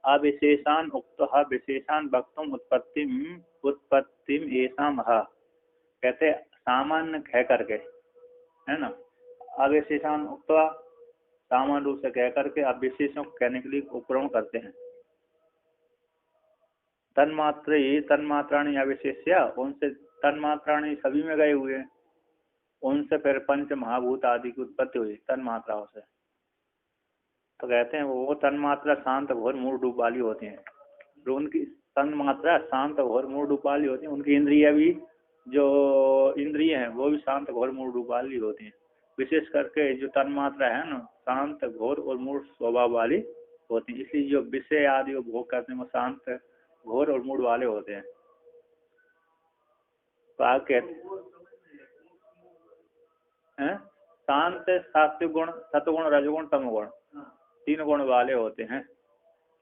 अविशेषान उक्तः विशेषान वक्तुम उत्पत्तिम येषाम ह। कहते सामान्य कह करके, है ना, अविशेषान उक्तः सामान्य रूप से कह करके अब विशेषों को कहने के लिए उपक्रम करते हैं। तन्मात्राणी अविशेष्य, उनसे तन्मात्राणी सभी में गए हुए हैं, उनसे फिर पंच महाभूत आदि की उत्पत्ति हुई तन्मात्राओं से। तो कहते हैं वो तन्मात्रा शांत घोर मूड रूप वाली होती हैं। जो उनकी तन्मात्रा शांत घोर मूड रूप वाली होती है, उनकी इंद्रिय भी, जो इंद्रिय हैं वो भी शांत घोर मूड रूप वाली होती हैं। विशेष करके जो तन्मात्रा है ना, शांत घोर और मूड स्वभाव वाली होती है। इसलिए जो विषय आदि भोग करते हैं वो शांत घोर और मूड वाले होते हैं। तो आप कहते हैं शांत सात्विक गुण, सत्वगुण, रजगुण, तमगुण, 3 गुण वाले होते हैं।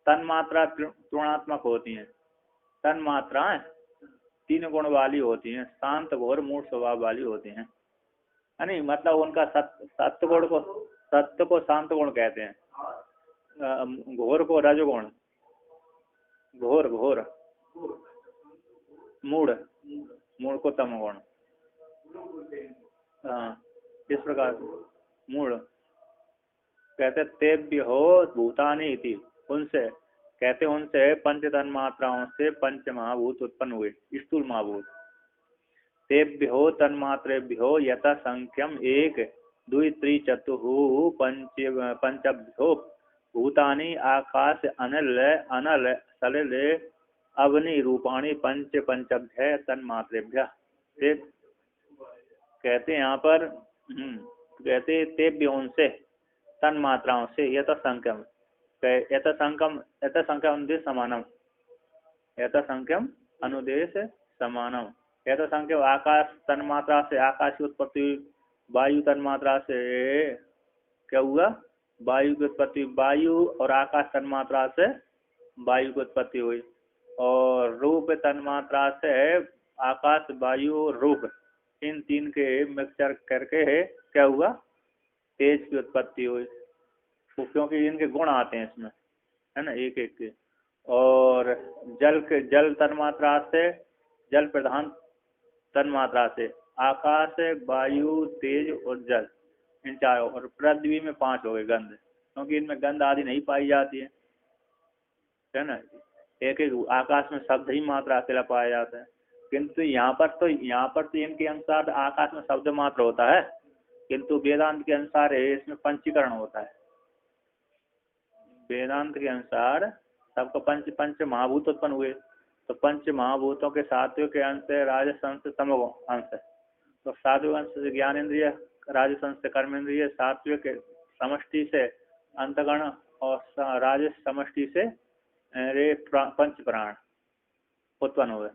तन्मात्रा त्रिगुणात्मक होती हैं। तन्मात्राएं 3 गुण वाली होती हैं, शांत घोर मूड स्वभाव वाली होती हैं। नहीं, मतलब उनका सत्य को शांत गुण कहते हैं, घोर को रजगुण, घोर मूड को तमगुण। हाँ, इस प्रकार मूड कहते तेभ्य हो भूतानि इति, उनसे कहते उनसे पंच तन्मात्राओं से पंच महाभूत उत्पन्न हुए, स्थूल महाभूत। तेभ्यो तन्मात्रेभ्यो यथा संख्यम 1 2 3 4 पंचभ्यो भूतानि आकाश अनल सलिल अवनि रूपाणि पंचभ्य तन्मात्रेभ्य। कहते यहाँ पर कहते तेभ्य उनसे तन्मात्राओं से यथासंख्यम अनुदेश समानम। यथासंख्यम आकाश तन्मात्रा से आकाश की उत्पत्ति, वायु तन्मात्रा से क्या हुआ, वायु की उत्पत्ति, वायु और आकाश तन्मात्रा से वायु की उत्पत्ति हुई, और रूप तन्मात्रा से आकाश वायु रूप, इन 3 के मिक्सचर करके क्या हुआ, तेज की उत्पत्ति हुई। क्योंकि इनके गुण आते हैं इसमें, है ना, एक एक के। और जल तन्मात्रा से, जल प्रधान तन्मात्रा से आकाश, वायु, तेज और जल, इन चारों। और पृथ्वी में 5 हो गए गंध, क्योंकि इनमें गंध आदि नहीं पाई जाती है ना। एक एक आकाश में शब्द ही मात्र अकेला पाया जाता है, किंतु यहाँ पर तो इनके अनुसार आकाश में शब्द मात्र होता है, किंतु वेदांत के अनुसार इसमें पंचीकरण होता है। वेदांत के अनुसार सबको पंच महाभूत उत्पन्न हुए, तो पंच महाभूतों के सात्विक के अंश है, राजस अंश, तमो अंश है। तो सात्विक अंश से ज्ञानेन्द्रिय, राजस अंश से कर्मेंद्रिय, सात्विक समष्टि से अंतगण और राजस समष्टि से पंच प्राण उत्पन्न हुए।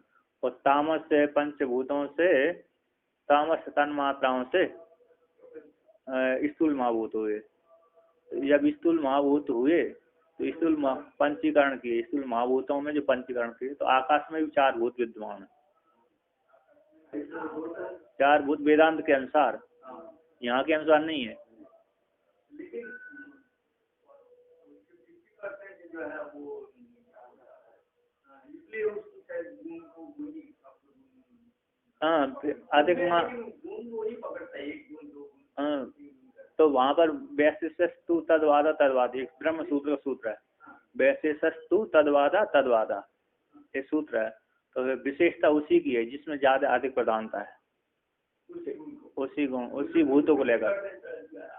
और तामस से पंचभूतों से, तामस तन्मात्राओं से स्थूल महाभूत हुए। जब स्थूल महाभूत हुए तो स्थूल पंचीकरण किए, स्थूल महाभूतों में जो पंचीकरण किए, तो आकाश में भी 4 भूत विद्यमान है। 4 भूत वेदांत के अनुसार, यहाँ के अनुसार नहीं है। हाँ, अधिक तो वहाँ पर वैशेषस्तु तद्वादा तद्वादी, ब्रह्म सूत्र का सूत्र है, वैशेषस्तु तद्वादा तद्वादा, ये सूत्र है। तो विशेषता उसी की है जिसमें ज्यादा अधिक प्रधानता है, उसी गुण, उसी भूतों को लेकर।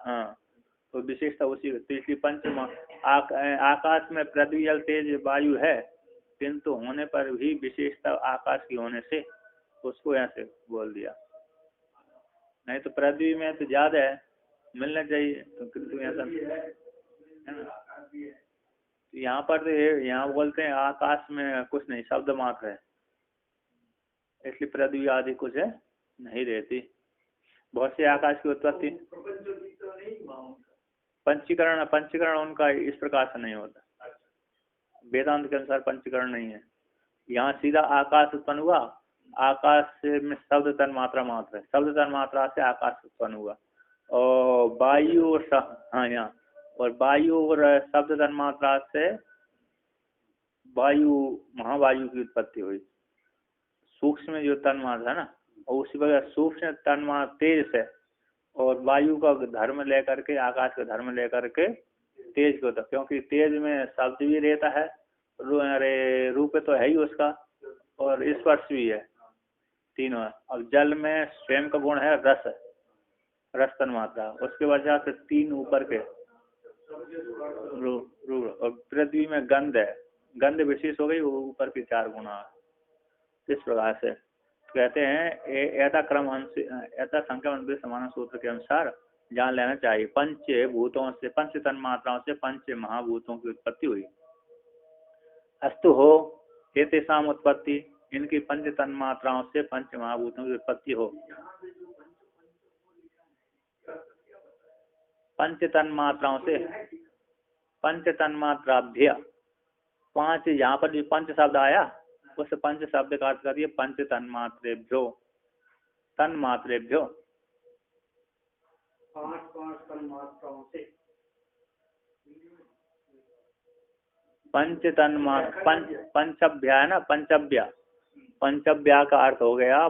हाँ, तो विशेषता उसी। तो इसलिए आकाश में पृथ्वी, जल, तेज, वायु है, किंतु होने पर भी विशेषता आकाश की होने से उसको ऐसे बोल दिया। नहीं तो पृथ्वी में तो ज्यादा है, मिलना चाहिए, तो किंतु ऐसा है ना। यहाँ पर तो यहाँ बोलते हैं आकाश में कुछ नहीं, शब्द मात्र है, इसलिए पृथ्वी आदि कुछ है नहीं रहती। बहुत से आकाश की उत्पत्ति, पंचीकरण उनका इस प्रकार से नहीं होता। वेदांत के अनुसार पंचीकरण नहीं है। यहाँ सीधा आकाश उत्पन्न हुआ, आकाश में शब्द तन्मात्रा मात्र है, शब्द तन्मात्रा से आकाश उत्पन्न हुआ। और वायु और हाँ यहाँ, और वायु और शब्द तन्मात्रा से वायु महावायु की उत्पत्ति हुई। सूक्ष्म जो तन्मात्रा है ना, और उसी प्रकार सूक्ष्म तन्मात्रा तेज से, और वायु का धर्म लेकर के, आकाश का धर्म लेकर के तेज को होता, क्योंकि तेज में शब्द भी रहता है, अरे रूप तो है ही उसका, और स्पर्श भी है, तीनों है। अब जल में स्वयं का गुण है रस, रस तन्मात्रा, उसके वजह से तीन ऊपर के और पृथ्वी में गंध है, गंध विशेष हो गई, वो ऊपर की चार गुणा। इस प्रकार से कहते हैं ऐसा क्रम ऐसा संख्या समान सूत्र के अनुसार जान लेना चाहिए। पंच भूतों से, पंच तन्मात्राओं से पंच महाभूतों की उत्पत्ति हुई। अस्तु हो एतेषाम उत्पत्ति, इनकी पंच तन्मात्राओं से पंच महाभूतों की उत्पत्ति हो। पंच तन्मात्राओं से, पंच तन्मात्राभ्य, पांच, यहाँ पर जो पंच शब्द आया उस पंच शब्द का अर्थ करिए पंच तन्मात्रेभ्यो, तन्मात्रेभ्यो, पांच तन्मात्राओं से, पंच पंचभ्या है ना, पंचभ्या, पंचभ्या का अर्थ हो गया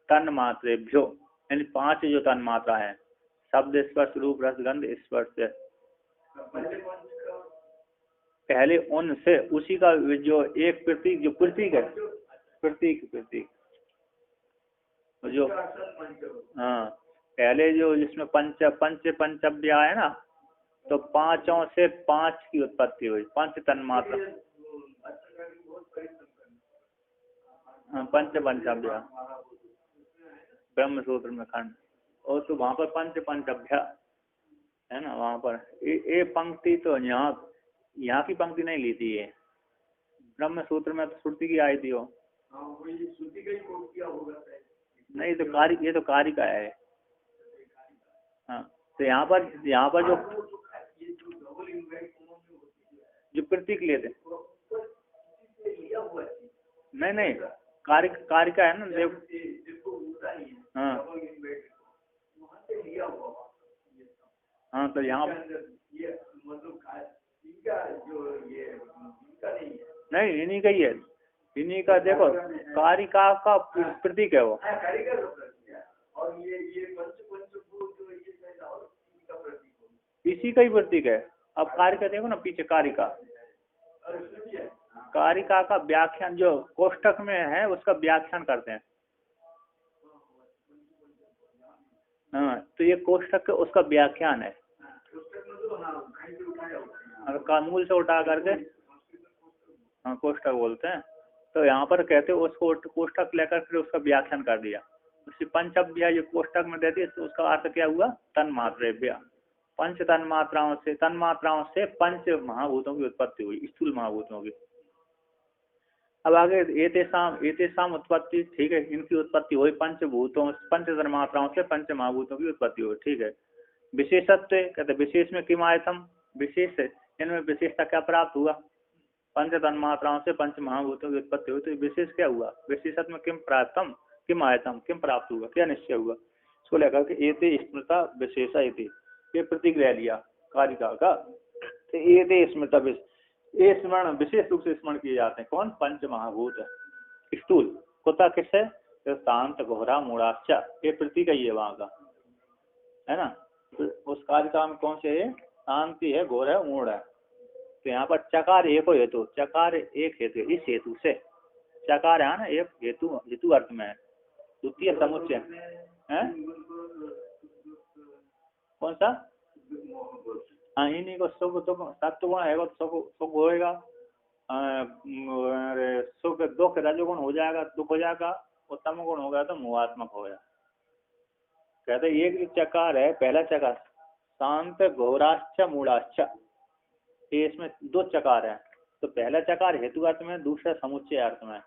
तन्मात्रेभ्यो, यानी पांच जो तन्मात्रा है, शब्द स्पर्श रूप रस गंध स्पर्श से, पहले उनसे, उसी का जो एक प्रतीक, जो प्रतीक है, प्रतीक जो, हाँ, पहले जो जिसमें पंचभ्या है ना, तो पांचों से पांच की उत्पत्ति हुई, पंच तन्मात्रा, पंचभ्या ब्रह्म सूत्र में खंड, और तो वहां पर पंचभ्या है ना, वहां पर ये पंक्ति तो यहाँ की पंक्ति नहीं ली थी, ये ब्रह्म सूत्र में तो श्रुति की आई थी वो, नहीं तो ये तो कार्य का है। हाँ, तो यहाँ पर जो प्रतीक लेते, नहीं कार्य का है ना देव, हाँ हाँ, तो यहाँ नहीं, इन्हीं का ही है, इन्हीं का, देखो कारिका का प्रतीक है वो, इसी का ही प्रतीक है। अब कारिका देखो ना पीछे, कारिका का व्याख्यान जो कोष्ठक में है उसका व्याख्यान करते हैं, हाँ, तो ये कोष्ठक उसका व्याख्यान है, मूल से उठा करके, हाँ कोष्ठक बोलते हैं। तो यहाँ पर कहते हैं उसको कोष्ठक लेकर फिर उसका व्याख्यान कर दिया, उसी पंचभ्या जो कोष्ठक में देती है, तो उसका अर्थ क्या हुआ, तन्मात्रेभ्य, पंच तन्मात्राओं से पंच महाभूतों की उत्पत्ति हुई, स्थूल महाभूतों की। अब आगे एतेषाम उत्पत्ति, ठीक है, इनकी उत्पत्ति हुई पंचभूतों, पंच तन्मात्राओं से पंच महाभूतों की उत्पत्ति हुई, ठीक है। विशेषत्व कहते विशेष में किम आयतम, विशेष इनमें विशेषता क्या प्राप्त हुआ, पंच तन्मात्राओं से पंच महाभूतों की उत्पत्ति हुई, तो विशेष क्या हुआ, विशेषत्व में किम प्राप्तम, किम आयतम, किम प्राप्त हुआ, क्या निश्चय हुआ, इसको लेकर के एते स्मृता विशेषा, ये प्रतीक ले लिया कारिका का, तो एते स्मृता, ये स्मरण विशेष रूप से स्मरण किए जाते हैं, कौन, पंच महाभूत स्थूल, कुत्ता किससे, तो शांत घोरा मूढ़ाश्च, ये प्रतीक है ये वहां का, है ना। तो उस कारिका में कौन से है, शांति है, घोर है, मूढ़ है। तो यहाँ पर चकार एक हो हेतु, चकार एक हेतु, इस हेतु से चकार है ना, एक हेतु अर्थ में है, द्वितीय समुच्चय है, कौन सा, हाँ, इन्हीं को सुख दुख, सत्व गुण है तो सुख होएगा, सुख दुख रजोगुण हो जाएगा, दुख हो जाएगा, और तम गुण हो गया तो मोहात्मक हो गया। कहते एक चकार है, पहला चकार शांत घोराश्च मूढ़ाश्च, ये इसमें दो चकार है, तो पहला चकार हेतु अर्थ में, दूसरा समुच्चय अर्थ में,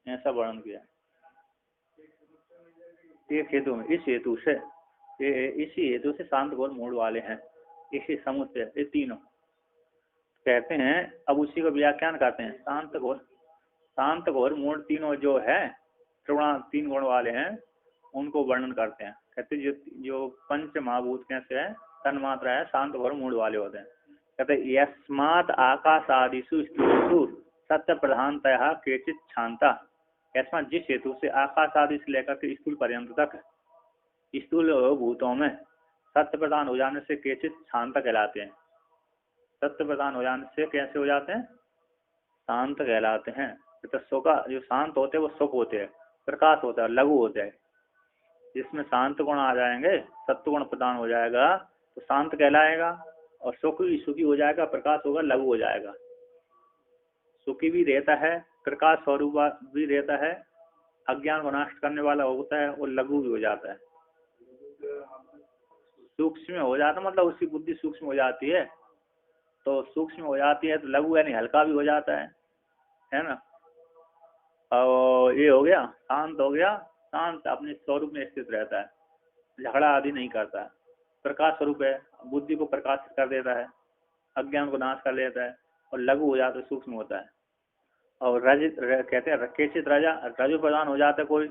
ऐसा वर्णन किया। एक हेतु में, इस हेतु से, इसी हेतु से शांत घोर मूढ़ वाले हैं, इसी समुच्चय, ये तीनों कहते हैं। अब उसी को व्याख्यान करते हैं, शांत घोर मूढ़ तीनों जो है, तीन गुण वाले हैं, उनको वर्णन करते हैं। कहते जो पंच महाभूत कैसे है, तन्मात्रा है, शांत घोर मूढ़ वाले होते हैं। कहते यस्मात् आकाशादिषु स्थूलेषु सत्य प्रधानतया केचित क्षांता ऐसा जिस हेतु से आकाश आदि से लेकर के स्थूल पर्यंत तक स्थूल भूतों में सत्य प्रदान हो जाने से केचित शांत कहलाते हैं। सत्य प्रदान हो जाने से कैसे हो जाते हैं? शांत कहलाते हैं। तो सुख जो शांत होते हैं वो सुख होते हैं, प्रकाश होता है, लघु होता है। जिसमें शांत गुण आ जाएंगे, सत्य गुण प्रदान हो जाएगा तो शांत कहलाएगा, और सुखी हो जाएगा, प्रकाश होगा, लघु हो जाएगा। सुखी भी रहता है, प्रकाश स्वरूप भी रहता है, अज्ञान को नष्ट करने वाला होता है, और लघु भी हो जाता है। सूक्ष्म हो जाता मतलब उसकी बुद्धि सूक्ष्म हो जाती है, तो सूक्ष्म हो जाती है तो लघु यानी हल्का भी हो जाता है ना। और ये हो गया, शांत हो गया, शांत अपने स्वरूप में स्थित रहता है, झगड़ा आदि नहीं करता है, प्रकाश स्वरूप है, बुद्धि को प्रकाशित कर देता है, अज्ञान को नाश कर लेता है, और लघु हो जाता है, सूक्ष्म होता है। और कहते हैं केचित रजो प्रदान हो जाता है कोई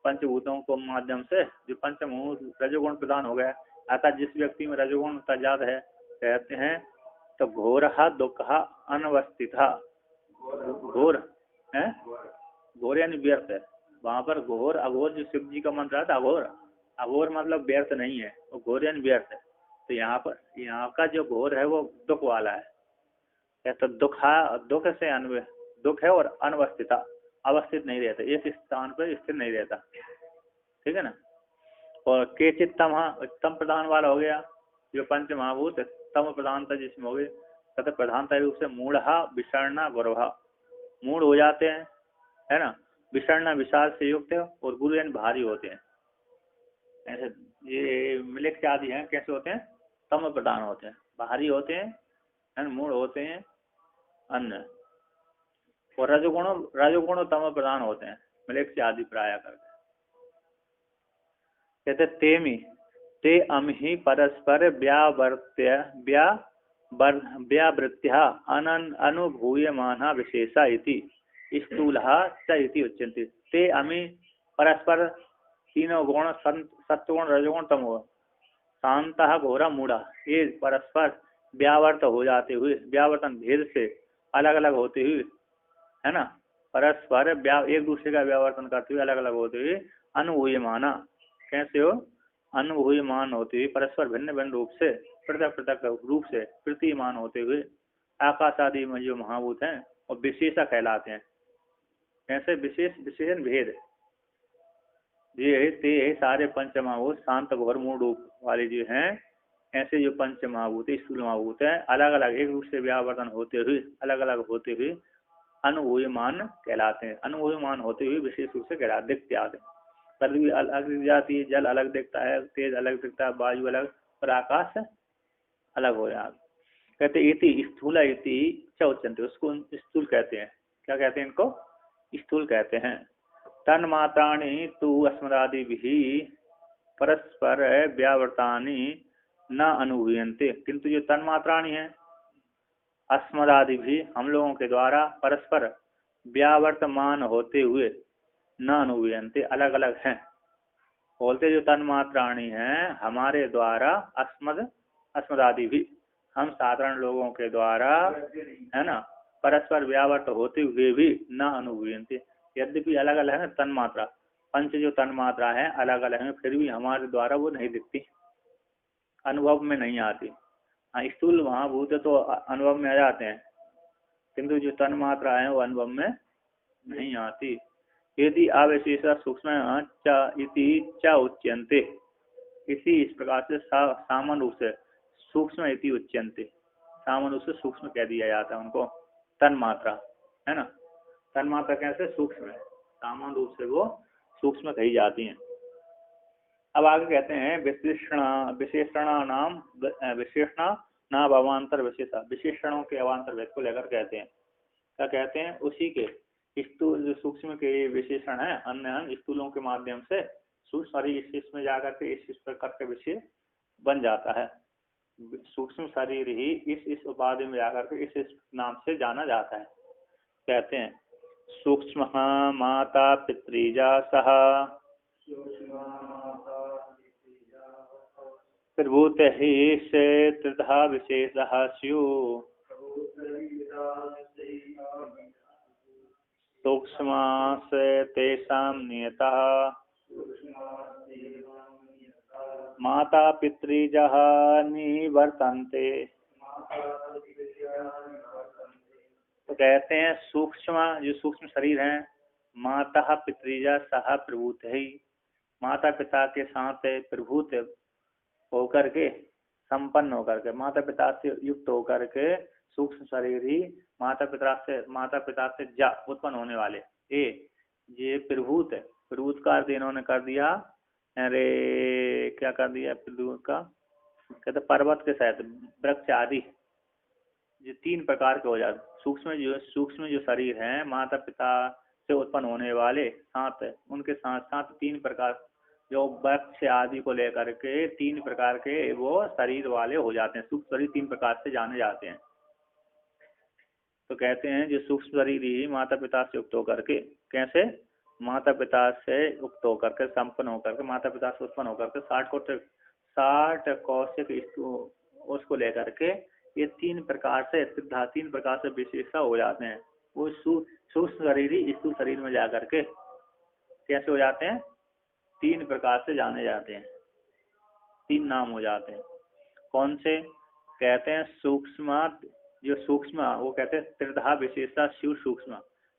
पंचभूतों को माध्यम से, जो पंचभूत रजोगुण प्रदान हो गया। अतः जिस व्यक्ति में रजोगुण तजाद है, कहते हैं तो घोर दुख अनवस्थित, घोर है, घोर यानी व्यर्थ है। वहां पर घोर अघोर जो शिव जी का मंत्र आता, अघोर मतलब व्यर्थ नहीं है, वो घोर यानी व्यर्थ है। तो यहाँ का जो घोर है वो दुख वाला है। तो दुख से दुख है, और अनवस्थिता अवस्थित नहीं रहता, एक स्थान पर स्थिर नहीं रहता, ठीक है ना। और केचित तम प्रधान वाला हो गया, जो पंच महाभूत तम प्रधानता जिसमें हो गई, तथा प्रधानता रूप से मूढ़ विषर्णा गुरभा, मूढ़ हो जाते हैं, है ना। विषर्णा विशाल से युक्त है, और गुरु यानी भारी होते हैं। ऐसे ये मिलेक्स आदि हैं, कैसे होते हैं? तम प्रधान होते हैं, भारी होते हैं, मूढ़ होते हैं, अन्य। और रजोगुण तम प्रधान होते हैं, मिलेक्स आदि प्राय करके। कहते ते अमहि परस्पर व्यावृत्या अनुभूयमाना विशेषा इति स्थूलः च इति उच्यन्ते। ते अमि परस्पर तीनों गुण सत्वगुण रजोगुण तमोगुण शांतः घोरा मूढ़ा, ये परस्पर व्यावर्त हो जाते हुए, व्यावर्तन भेद से अलग अलग होते हुए, है ना, परस्पर एक दूसरे का व्यावर्तन करते हुए अलग अलग होते हुए अनुभूयमाना, कैसे हो? अनुभूयमान होते हुए, परस्पर भिन्न भिन्न रूप से, पृथक पृथक रूप से प्रतीयमान होते हुए आकाश आदि में जो महाभूत हैं और विशेषा कहलाते हैं। कैसे? विशेषण भेद। ये सारे पंच महाभूत शांत घोर मूल रूप वाले जो हैं, ऐसे जो पंच महाभूत स्थूल महाभूत है, अलग अलग एक रूप से व्यावर्तन होते हुए, अलग अलग होते हुए अनुभूयमान कहलाते हैं। अनुभूयमान होते हुए विशेष रूप से कहलाते, दिखते आते हैं। पृथ्वी अलग दिख जाती है, जल अलग दिखता है, तेज अलग दिखता है, वायु अलग, और आकाश अलग हो जाता। कहते इति स्थूल इति क्या उच्चनते, उसको स्थूल कहते हैं। क्या कहते हैं इनको? स्थूल कहते हैं। तन्मात्राणि तु अस्मदादि भी परस्पर व्यावर्तानि न अनुभूयन्ते, किंतु जो तन्मात्राणि हैं अस्मदादि भी हम लोगों के द्वारा परस्पर व्यावर्तमान होते हुए न अनुभूयन्ते, अलग अलग हैं। बोलते जो तन्मात्राणि हैं हमारे द्वारा, अस्मदादि भी हम साधारण लोगों के द्वारा, है ना, परस्पर व्यावर्त होते हुए भी न अनुभूयन्ते, यद्यपि अलग अलग है तन्मात्रा, पंच जो तन्मात्रा है अलग अलग है, फिर भी हमारे द्वारा वो नहीं दिखती, अनुभव में नहीं आती। हाँ, स्थूल महाभूत तो अनुभव में आ जाते हैं, किंतु जो तन्मात्रा है वो अनुभव में नहीं आती। यदि अविशेष सूक्ष्म इति च उच्यन्ते, इस प्रकार से सामान्य रूप से सूक्ष्म इति उच्यन्ते, सामान्य रूप से सूक्ष्म कह दिया जाता है उनको, तन्मात्रा, है ना। तन्मात्रा कैसे? सूक्ष्म है, सामान्य रूप से वो सूक्ष्म कही जाती हैं। अब आगे कहते हैं विशेषण नाम अवान्तर विशेषा, विशेषणों के अवान्तर भेद को लेकर कहते हैं। क्या कहते हैं? उसी के स्थूल सूक्ष्म के विशेषण है, अन्य स्थूलों के माध्यम से सूक्ष्म शरीर में जाकर के इस प्रकार का विषय बन जाता है। सूक्ष्म शरीर ही इस उपाधि में जाकर के इस नाम से जाना जाता है। कहते हैं सूक्ष्म माता पितृजा सह प्रभूत ही से त्रिधा विशेषः स्युः, सूक्ष्म से तेषां नियतः माता पितृजः निवर्तन्ते। तो कहते हैं सूक्ष्म जो सूक्ष्म शरीर है, माता पितृजा सह प्रभूत है, माता पिता के साथ प्रभूत होकर के, संपन्न होकर के, माता पिता से युक्त होकर के सूक्ष्म शरीर ही माता पिता से जा उत्पन्न होने वाले ये प्रभूत है। प्रभूत का अर्थ इन्होंने कर दिया, अरे क्या कर दिया प्रभूत का, कहते पर्वत के सहित वृक्ष आदि जो तीन प्रकार के हो जाते। सूक्ष्म जो शरीर है माता पिता से उत्पन्न होने वाले, साथ उनके साथ साथ तीन प्रकार जो वृक्ष आदि को लेकर के तीन प्रकार के वो शरीर वाले हो जाते हैं। सूक्ष्म शरीर तीन प्रकार से जाने जाते हैं। तो कहते हैं जो सूक्ष्म शरीर ही माता पिता से युक्त होकर के, कैसे माता पिता से युक्त होकर के, संपन्न होकर के, माता पिता से उत्पन्न होकर के 60 कौशिक उसको लेकर के ये तीन प्रकार से विशेषता हो जाते हैं। वो सूक्ष्म शरीर ही स्थूल शरीर में जाकर के कैसे हो जाते हैं, तीन प्रकार से जाने जाते हैं, तीन नाम हो जाते हैं। कौन से, कहते हैं सूक्ष्म जो सूक्ष्म वो कहते हैं त्रिधा विशेषता शिव सूक्ष्म,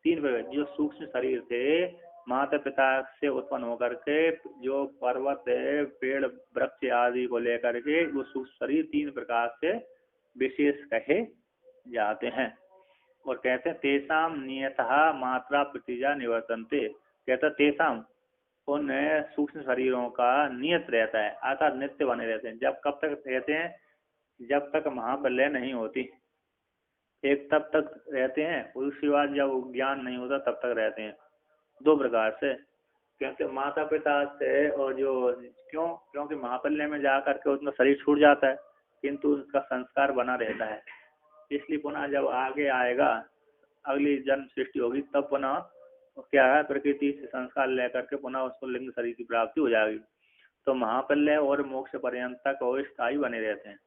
तीन प्रकार जो सूक्ष्म शरीर थे माता पिता से उत्पन्न होकर के जो पर्वत पेड़ वृक्ष आदि को लेकर के वो सूक्ष्म शरीर तीन प्रकार से विशेष कहे जाते हैं। और कहते हैं तेसाम नियतः मात्रा प्रतिजा निवर्तन्ते, कहता तेसाम उन सूक्ष्म शरीरों का नियत रहता है, अर्थात नित्य बने रहते हैं। जब कब तक रहते हैं, जब तक महाप्रलय नहीं होती, एक तब तक रहते हैं, उसके बाद जब ज्ञान नहीं होता तब तक रहते हैं। दो प्रकार से, क्योंकि माता पिता से और जो क्योंकि महाप्रलय में जा करके उसका शरीर छूट जाता है किंतु उसका संस्कार बना रहता है, इसलिए पुनः जब आगे आएगा अगली जन्म सृष्टि होगी तब पुनः क्या है प्रकृति से संस्कार लेकर के पुनः उसको लिंग शरीर की प्राप्ति हो जाएगी। तो महाप्रलय और मोक्ष पर्यंत तक वो स्थायी बने रहते हैं।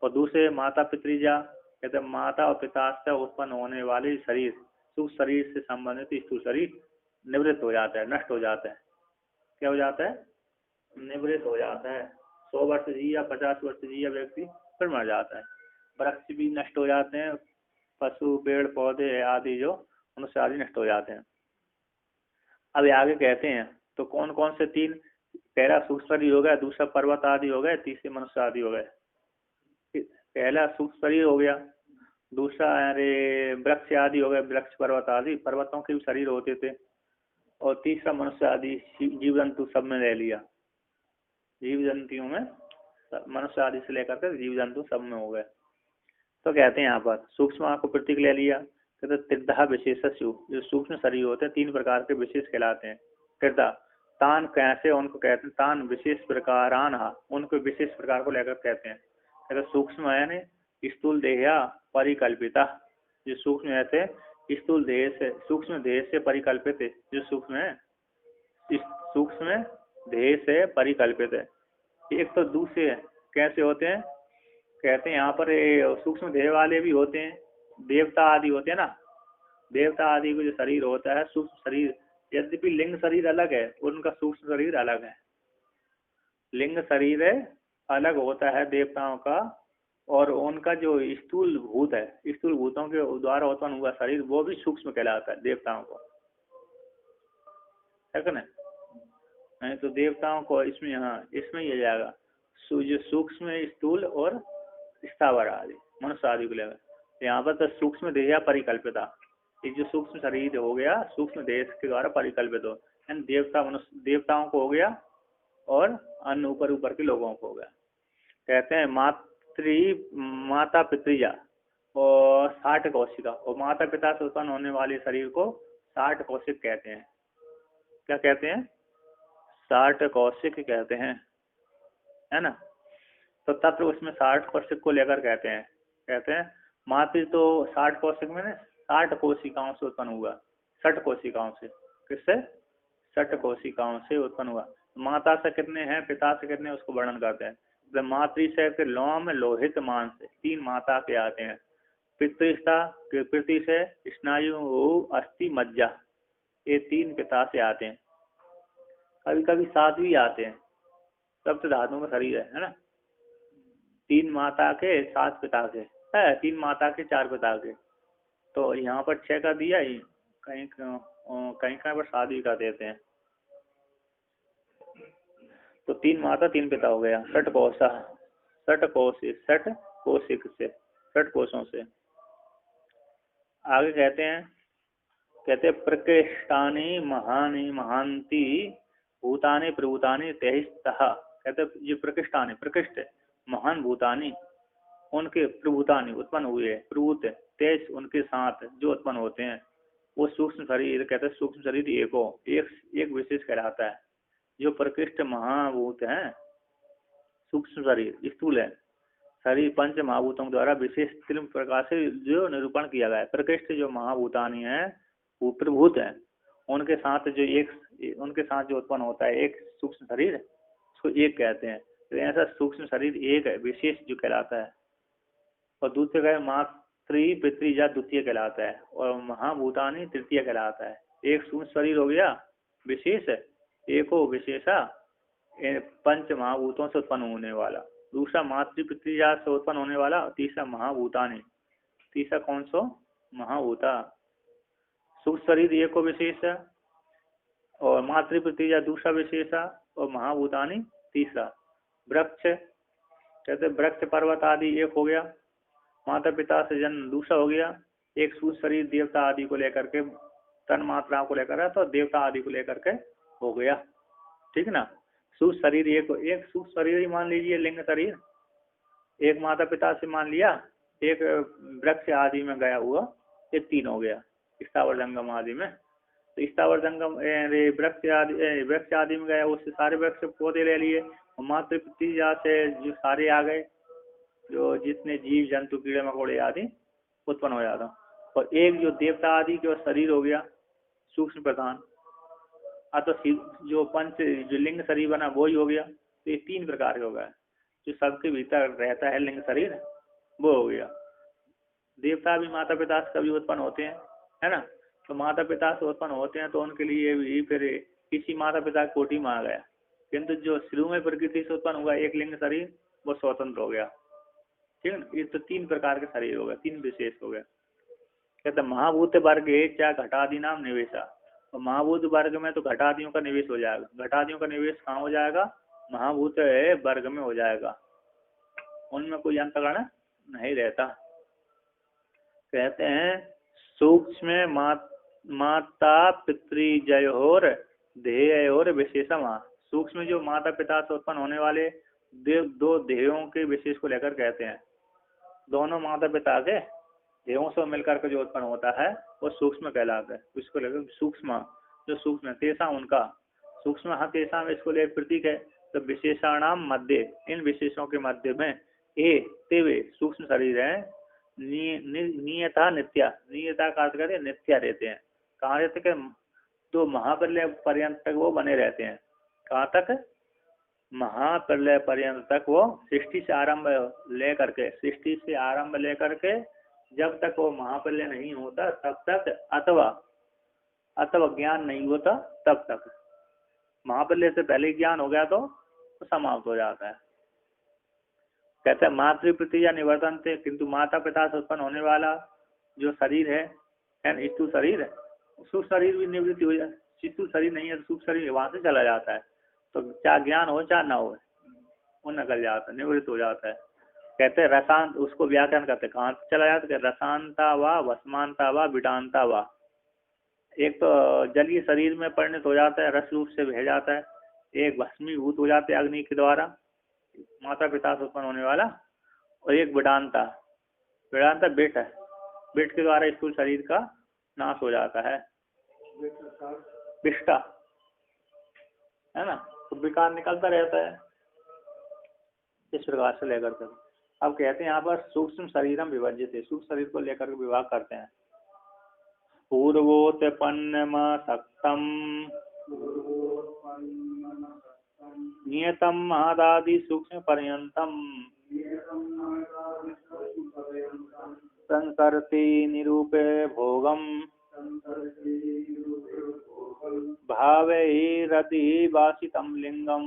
और दूसरे माता पितृजा, कहते हैं माता और पिता से उत्पन्न होने वाले शरीर सूक्ष्म शरीर से संबंधित स्थूल शरीर निवृत्त हो जाता है, नष्ट हो जाता है। क्या हो जाता है, निवृत्त हो जाता है। 100 वर्ष जी या 50 वर्ष जी या व्यक्ति फिर मर जाता है। वृक्ष भी नष्ट हो जाते हैं, पशु पेड़ पौधे आदि जो मनुष्य आदि नष्ट हो जाते हैं। अब आगे कहते हैं तो कौन कौन से तीन, पहला सूक्ष्म शरीर हो गया, दूसरा पर्वत आदि हो गए, तीसरे मनुष्य आदि हो गए। पहला सूक्ष्म शरीर हो गया, दूसरा अरे वृक्ष आदि हो गए, वृक्ष पर्वत आदि, पर्वतों के भी शरीर होते थे, और तीसरा मनुष्य आदि जीव जंतु सब में ले लिया। जीव जंतुओं में मनुष्य आदि से लेकर के जीव जंतु सब में हो गए। तो कहते हैं यहाँ पर सूक्ष्म को प्रतीक ले लिया, कहते त्रिधा विशेष जो सूक्ष्म शरीर होते हैं तीन प्रकार के विशेष कहलाते हैं। त्रिधा तान कैसे उनको कहते हैं, तान विशेष प्रकारान, उनको विशेष प्रकार को लेकर कहते हैं। कहते सूक्ष्म है स्थूल देह परिकल्पिता, जो सूक्ष्म है स्थूल देह से, सूक्ष्म देह से परिकल्पित है, जो सूक्ष्म है सूक्ष्म देह से परिकल्पित है। एक तो दूसरे कैसे होते हैं, कहते हैं यहाँ पर सूक्ष्म देह वाले भी होते हैं, देवता आदि होते हैं ना, देवता आदि को जो शरीर होता है सूक्ष्म शरीर, यद्यपि लिंग शरीर अलग है उनका सूक्ष्म शरीर अलग है। लिंग शरीर अलग होता है देवताओं का, और उनका जो स्थूल भूत है, स्थूल भूतों के द्वारा उत्पन्न हुआ शरीर वो भी सूक्ष्म कहलाता है देवताओं को, है ना। नहीं तो देवताओं को इसमें, हाँ इसमें ही आ जाएगा जो सूक्ष्म स्थूल और स्थावर आदि मनुष्य आदि को लेगा। यहाँ पर तो सूक्ष्म देह परिकल्पिता, ये जो सूक्ष्म शरीर हो गया सूक्ष्म देह के द्वारा परिकल्पित हो, देवता मनुष्य देवताओं को हो गया और अन्य ऊपर के लोगों को हो गया। कहते हैं माता पितृजा और 60 कौशिका, और माता पिता से उत्पन्न होने वाले शरीर को 60 कौशिक कहते हैं। क्या कहते हैं, 60 कौशिक कहते हैं, है ना। तो तत्व उसमें 60 कौशिक को लेकर कहते हैं मातृ तो 60 कौशिक में 60 कोशिकाओं से उत्पन्न हुआ, 60 कोशिकाओं से, किससे 60 कोशिकाओं से उत्पन्न हुआ। माता से कितने हैं, पिता से कितने, उसको वर्णन करते हैं। मातृ से फिर लोम लोहित मांस, 3 माता के आते हैं, पितृष्ठा, पृथ्वी से, स्नायु, अस्थि, मज्जा, ये 3 पिता से आते हैं। कभी कभी 7 भी आते हैं। सप्त धातुओं का शरीर है ना। 3 माता के 7 पिता के है, 3 माता के 4 पिता के। तो यहाँ पर 6 का दिया ही, कहीं कहीं पर 7 भी का देते हैं। तो 3 माता 3 पिता हो गया। षट कोशा, षट कोशिक से, षट कोशों से। आगे कहते प्रकृष्टानि महानि महांति भूतानि प्रभूतानि तेहिस्तः। कहते ये प्रकृष्टानि, प्रकृष्ट महान भूतानि, उनके प्रभूतानि उत्पन्न हुए, प्रभूत तेज उनके साथ जो उत्पन्न होते हैं, वो सूक्ष्म शरीर। कहते हैं सूक्ष्म शरीर एक विशेष कहलाता है। जो प्रकृष्ट महाभूत है, सूक्ष्म शरीर स्थूल है, शरीर पंच महाभूतों द्वारा विशेष 3 प्रकार से जो निरूपण किया गया है। प्रकृष्ट जो महाभूतानि है वो प्रभूत है, उनके साथ जो उत्पन्न होता है एक सूक्ष्म शरीर, उसको एक कहते हैं। तो ऐसा सूक्ष्म शरीर एक है विशेष जो कहलाता है। और दूसरे का मातृ पितृजा द्वितीय कहलाता है, और महाभूतानि तृतीय कहलाता है। एक सूक्ष्म शरीर हो गया विशेष, एको विशेषा पंच महाभूतों से उत्पन्न होने वाला, दूसरा मातृ पितृजा से उत्पन्न होने वाला, तीसरा महाभूतानि, तीसरा कौन सो महाभूता। सूक्ष्म शरीर एक को विशेष है, और मातृ पितृजा दूसरा विशेष है, और महाभूतानि तीसरा। वृक्ष कहते वृक्ष पर्वत आदि एक हो गया, माता पिता से जन्म दूसरा हो गया, एक सूक्ष्म शरीर देवता आदि को लेकर के, तन मात्राओं को लेकर है, तो देवता आदि को लेकर के हो गया। ठीक ना। सूक्ष्म शरीर एक सूक्ष्म शरीर ही मान लीजिए, लिंग शरीर एक माता पिता से मान लिया, एक वृक्ष आदि में गया हुआ, ये 3 हो गया स्थावर जंगम आदि में। तो स्थावर जंगम वृक्ष आदि में गया, उससे सारे वृक्ष पौधे ले लिए, और मातृ पितृजा से जो सारे आ गए, जो जितने जीव जंतु कीड़े मकोड़े आदि उत्पन्न हो जाता। और एक जो देवता आदि के शरीर हो गया सूक्ष्म प्रधान, तो जो जो लिंग शरीर बना वो ही हो गया। तो ये 3 प्रकार के हो गए। जो सबके भीतर रहता है लिंग शरीर, वो हो गया। देवता भी माता पिता से कभी उत्पन्न होते हैं, है ना। तो माता पिता से उत्पन्न होते हैं तो उनके लिए भी फिर किसी माता पिता कोटि में आ गया, किंतु जो शुरू में प्रकृति से उत्पन्न हुआ एक लिंग शरीर, वो स्वतंत्र हो गया। ठीक है। ये तो 3 प्रकार के शरीर हो गए, 3 विशेष हो गए। कहते महाभूत वर्ग क्या घटादि नाम निवेशा। तो महाभूत वर्ग में तो घटादियों का निवेश हो जाएगा। घटादियों का निवेश कहाँ हो जाएगा? महाभूत वर्ग में हो जाएगा, उनमें कोई अंतरण नहीं रहता। कहते हैं सूक्ष्म माता पितृजयोर ध्येयोर विशेषम। सूक्ष्म जो माता पिता से उत्पन्न होने वाले 2 ध्येयों के विशेष को लेकर कहते हैं। दोनों माता पिता के ध्येयों से मिलकर के जो उत्पन्न होता है वो सूक्ष्म कहलाता है। इसको लेकर सूक्ष्म, जो सूक्ष्म तेसा उनका सूक्ष्म तेसा में इसको लेकर प्रतीक है। तो विशेषाणाम मध्य, इन विशेषों के मध्य में तेवे सूक्ष्म शरीर है नियता नित्या। नियता का अर्थ करते नित्या रहते हैं। कहाँ रहते कि तो महाप्रलय पर्यंत तक वो बने रहते हैं। कहाँ तक? महाप्रलय पर्यंत तक वो सृष्टि से आरंभ लेकर के, सृष्टि से आरंभ लेकर के जब तक वो महाप्रलय नहीं होता तब तक, अथवा ज्ञान नहीं होता तब तक। महाप्रलय से पहले ज्ञान हो गया तो समाप्त हो जाता है। कहते हैं मातृ पितृजा निवर्तन थे, किंतु माता पिता से उत्पन्न होने वाला जो शरीर है स्थूल शरीर है, सूक्ष्म शरीर भी निवृत्ति हो जाए। स्थूल शरीर नहीं है तो सूक्ष्म शरीर वहां से चला जाता है। तो चाहे ज्ञान हो चाहे ना हो, वो निकल जाता है, निवृत्त हो जाता है। कहते हैं रसांत, उसको व्याकरण कहते हैं। कहाँ चला जाता है? रसांता वा वसमानता वा विडांता वा। एक तो जलीय शरीर में परिणत हो जाता है, रस रूप से बह जाता है। एक भस्मीभूत हो जाते हैं अग्नि के द्वारा, माता पिता से उत्पन्न होने वाला। और एक विडांता, विडांता बेट है, बेट के द्वारा स्थूल शरीर का नाश हो जाता है। विष्टा है ना, तो विकार निकलता रहता है इस प्रकार से लेकर के। अब कहते हैं यहाँ पर सूक्ष्म शरीरम विवर्जित है, सूक्ष्म शरीर को लेकर के विभाग करते हैं। पूर्वोत्पन्नम सक्तम नियतम महादादि सूक्ष्म पर्यंतम संसरति निरूपे भोगम भावैरति वासितम लिंगम।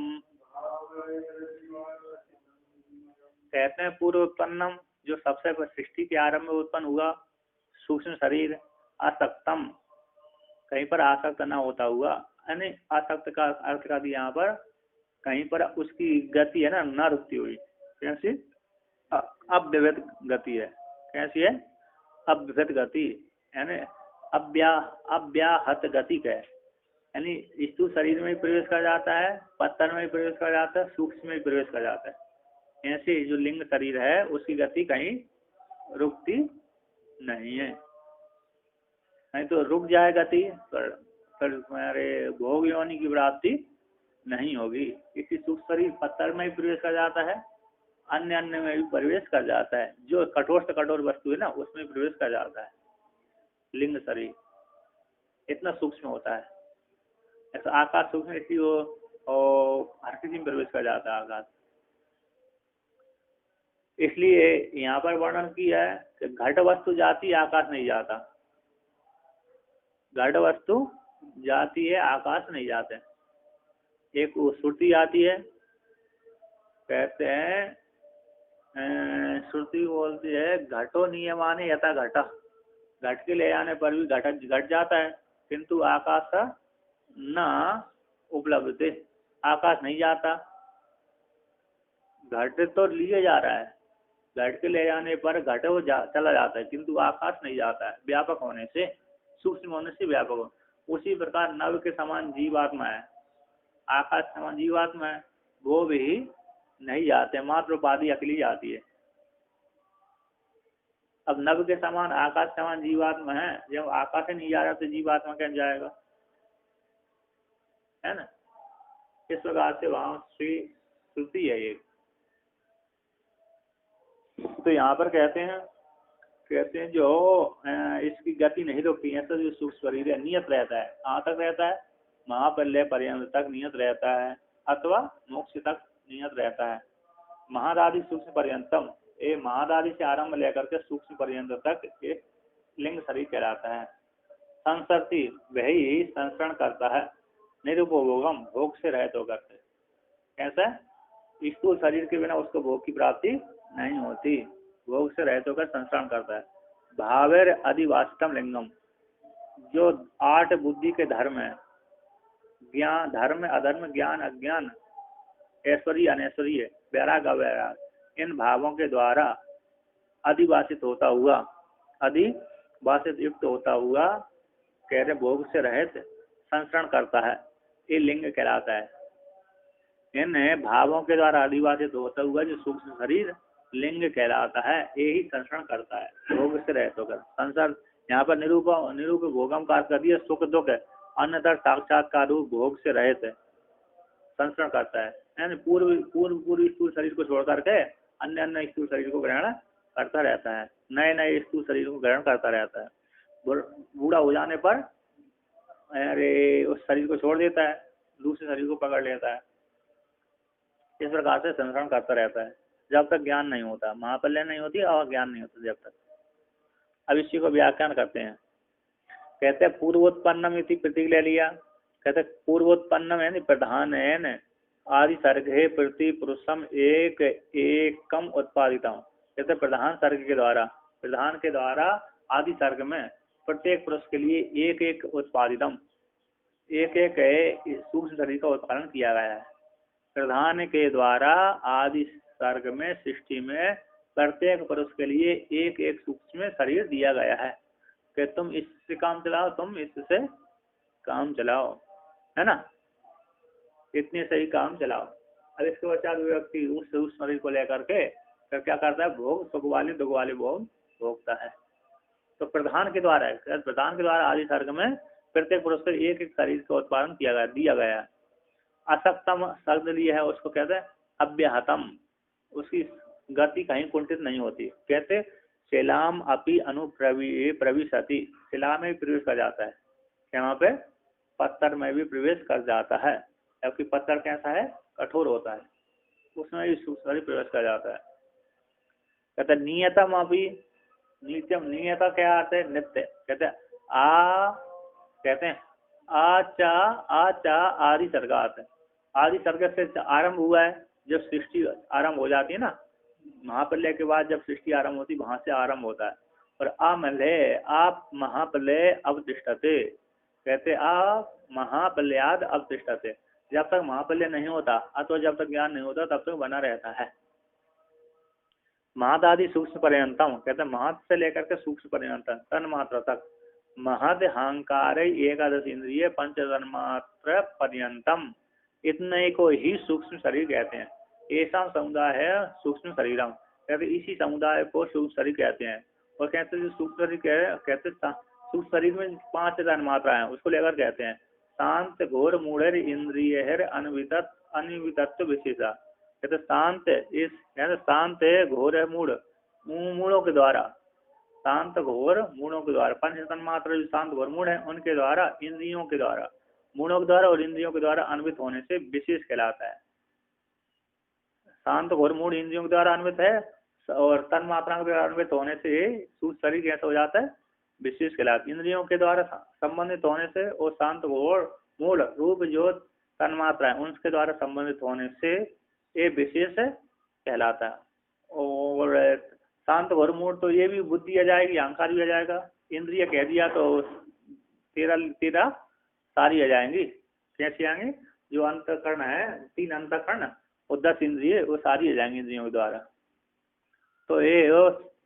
कहते हैं पूर्व उत्पन्नम, जो सबसे सृष्टि के आरंभ में उत्पन्न हुआ सूक्ष्म शरीर, आसक्तम, कहीं पर आसक्त न होता हुआ, यानी आसक्त का अर्थ का दिया यहाँ पर कहीं पर उसकी गति है ना न रुकती हुई, कैसी अव्यवहित गति है। कैसी है? अव्यवहित गति, यानी अव्याहत गति का है, यानी स्थूल शरीर में भी प्रवेश कर जाता है, पत्थर में भी प्रवेश कर जाता है, सूक्ष्म में भी प्रवेश कर जाता है। ऐसे जो लिंग शरीर है उसकी गति कहीं रुकती नहीं है, नहीं तो रुक जाए गति फिर हमारे भोग योनि की प्राप्ति नहीं होगी। इसी सूक्ष्म शरीर पत्थर में भी प्रवेश कर जाता है, अन्य अन्य में भी प्रवेश कर जाता है, जो कठोर से कठोर वस्तु है ना उसमें प्रवेश कर जाता है। लिंग शरीर इतना सूक्ष्म होता है। ऐसा आकाश सूक्ष्म इसलिए वो हर किसी में प्रवेश कर जाता है आकाश। इसलिए यहाँ पर वर्णन किया है कि घट वस्तु जाती है, आकाश नहीं जाता। घट वस्तु जाती है, आकाश नहीं जाते। एक श्रुति आती है, कहते हैं श्रुति बोलती है घटो नियमाने यथा घटा, घट के ले जाने पर भी घट जाता है, किंतु आकाश न उपलब्ध थे, आकाश नहीं जाता। घट तो लिए जा रहा है, घट के ले जाने पर घट वो चला जाता है, किंतु आकाश नहीं जाता है, व्यापक होने से, सूक्ष्म होने से व्यापक हो। उसी प्रकार नव के समान जीवात्मा है, आकाश समान जीवात्मा है, वो भी नहीं जाते, मात्र उपाधि अकेली जाती है। अब नव के समान आकाश समान जीवात्मा है, जब आकाश नहीं जा रहा तो जीवात्मा कैसे जाएगा, है ना। इस प्रकार से वहां श्रुति है एक। तो यहाँ पर कहते हैं जो इसकी गति नहीं रुकती है, तो जो सूक्ष्म शरीर है नियत रहता है। कहाँ तक रहता है? महाप्रलय पर्यंत तक नियत रहता है, अथवा मोक्ष तक नियत रहता है। महादादि सूक्ष्म पर्यंतम, ये महादादि से आरंभ लेकर के सूक्ष्म पर्यंत तक एक लिंग शरीर कहलाता है। संसरती, वही संसरण करता है, निरुपभोगम, भोग से रहित होकर के। कैसा? स्थूल शरीर के बिना उसको भोग की प्राप्ति नहीं होती, भोग से रहित होकर संसरण करता है। भावेर अधिवासितम लिंगम, जो 8 बुद्धि के धर्म है, ज्ञान धर्म अधर्म ज्ञान अज्ञान ऐश्वर्य अनैश्वर्य वैराग अवैराग, इन भावों के द्वारा अधिवासित होता हुआ, अधिवासित युक्त होता हुआ, कह रहे भोग से रहित संसरण करता है, ये लिंग कहलाता है। इन भावों के द्वारा अधिवासित होता हुआ जो सूक्ष्म शरीर लिंग कहलाता है, ये ही संसरण करता है, भोग से रहित होकर। संसार यहाँ पर निरूप भोगम का कर दिया, सुख दुख है, अन्यतर साक्षात्कार रूप भोग से रहित है, संसरण करता है। यानी पूर्व स्थूल शरीर को छोड़ करके अन्य स्थूल शरीर को ग्रहण करता रहता है, नए स्थूल शरीर को ग्रहण करता रहता है। बूढ़ा हो जाने पर अरे उस शरीर को छोड़ देता है, दूसरे शरीर को पकड़ लेता है। इस प्रकार से संसरण करता रहता है जब तक ज्ञान नहीं होता, महाप्रलय नहीं होती और ज्ञान नहीं होता जब तक। अब इसी को व्याख्यान करते हैं। कहते हैं पूर्वोत्पन्नम इति प्रतीक ले लिया। कहते पूर्वोत्पन्नम यानी प्रधान है, आदि सर्ग है प्रति पुरुषम एक एकम उत्पादितम। कहते प्रधान सर्ग के द्वारा, प्रधान के द्वारा आदि सर्ग में प्रत्येक पुरुष के लिए एक एक उत्पादितम, एक एक सूक्ष्म शरीर का उत्पादन किया गया है। प्रधान के द्वारा आदि सर्ग में सृष्टि में प्रत्येक पुरुष के लिए एक एक सूक्ष्म शरीर दिया गया है कि तुम इससे काम चलाओ, तुम इससे काम चलाओ, है ना, इतने सही काम चलाओ। अब इसके पश्चात व्यक्ति उस शरीर को लेकर के फिर क्या करता है, भोग सुख वाले दुख वाले भोग भोगता है। तो प्रधान के द्वारा है, प्रधान के द्वारा आदि सर्ग में प्रत्येक पुरुष को एक एक शरीर का उत्पादन किया गया, दिया गया है। असक्तम शब्द लिया है, उसको कहते हैं अव्याहतम, उसकी गति कहीं कुंठित नहीं होती। कहते शिलाम अपि प्रविशति, शिला में भी प्रवेश कर जाता है, यहाँ पे पत्थर में भी प्रवेश कर जाता है, जबकि पत्थर कैसा है, कठोर होता है, उसमें भी सूक्ष्म प्रवेश कर जाता है। कहते नियतम अपि नित्यम, नियता क्या अर्थ है? नित्य। कहते हैं आ, कहते हैं आचा, आचा आदि सर्गात है। आदि सर्ग से आरंभ हुआ है, जब सृष्टि आरंभ हो जाती है ना, महाप्रलय के बाद जब सृष्टि आरंभ होती वहां से आरंभ होता है। और आमलय, आप महाप्रलय अवतिष्ठते, कहते आप महाप्रलयाद अवतिष्ठते, जब तक महाप्रलय नहीं होता अथवा जब तक ज्ञान नहीं होता तब तक बना रहता है। महदादि सूक्ष्म पर्यंतम, कहते हैं महत से लेकर के सूक्ष्म पर्यंतम तन मात्र तक, महद अहंकार एकादश इंद्रिय पंच तन्मात्र पर्यंतम, इतने को ही सूक्ष्म शरीर कहते हैं। ऐसा समुदाय है सूक्ष्म शरीरम, कहते इसी समुदाय को सूक्ष्म शरीर कहते हैं। और कहते जो सूक्ष्म शरीर कहते सूक्ष्म शरीर में 5 तन्मात्रा है, उसको लेकर कहते हैं शांत घोर मूढ़ इंद्रिय अनिवितत्व विशेषा। कहते शांत, इस शांत है घोर है मूढ़, मूढ़ों के द्वारा, शांत घोर मूढ़ों के द्वारा, पंच तन्मात्र जो शांत घोर मूढ़ है उनके द्वारा, इंद्रियों के द्वारा, मूढ़ों के द्वारा और इंद्रियों के द्वारा अन्वित होने से विशेष कहलाता है। शांत घोर मूढ़ इंद्रियों के द्वारा अन्वित है और तन मात्रा के द्वारा अन्वित होने से सूक्ष्म शरीर कैसा हो जाता है? विशेष कहलाता है। इंद्रियों के द्वारा संबंधित होने से और शांत घोर मूढ़ रूप जो तन मात्रा है उनके द्वारा संबंधित होने से ये विशेष कहलाता है। और शांत घोर मूढ़ तो ये भी बुद्धि आ जाएगी, अहंकार भी आ जाएगा, इंद्रिय कह दिया तो 13 सारी आ जाएंगी। कैसे आएंगे? जो अंतःकरण है, 3 अंतःकरण और 10 इंद्रिय, वो सारी आ जाएंगी इंद्रियों के द्वारा। तो ये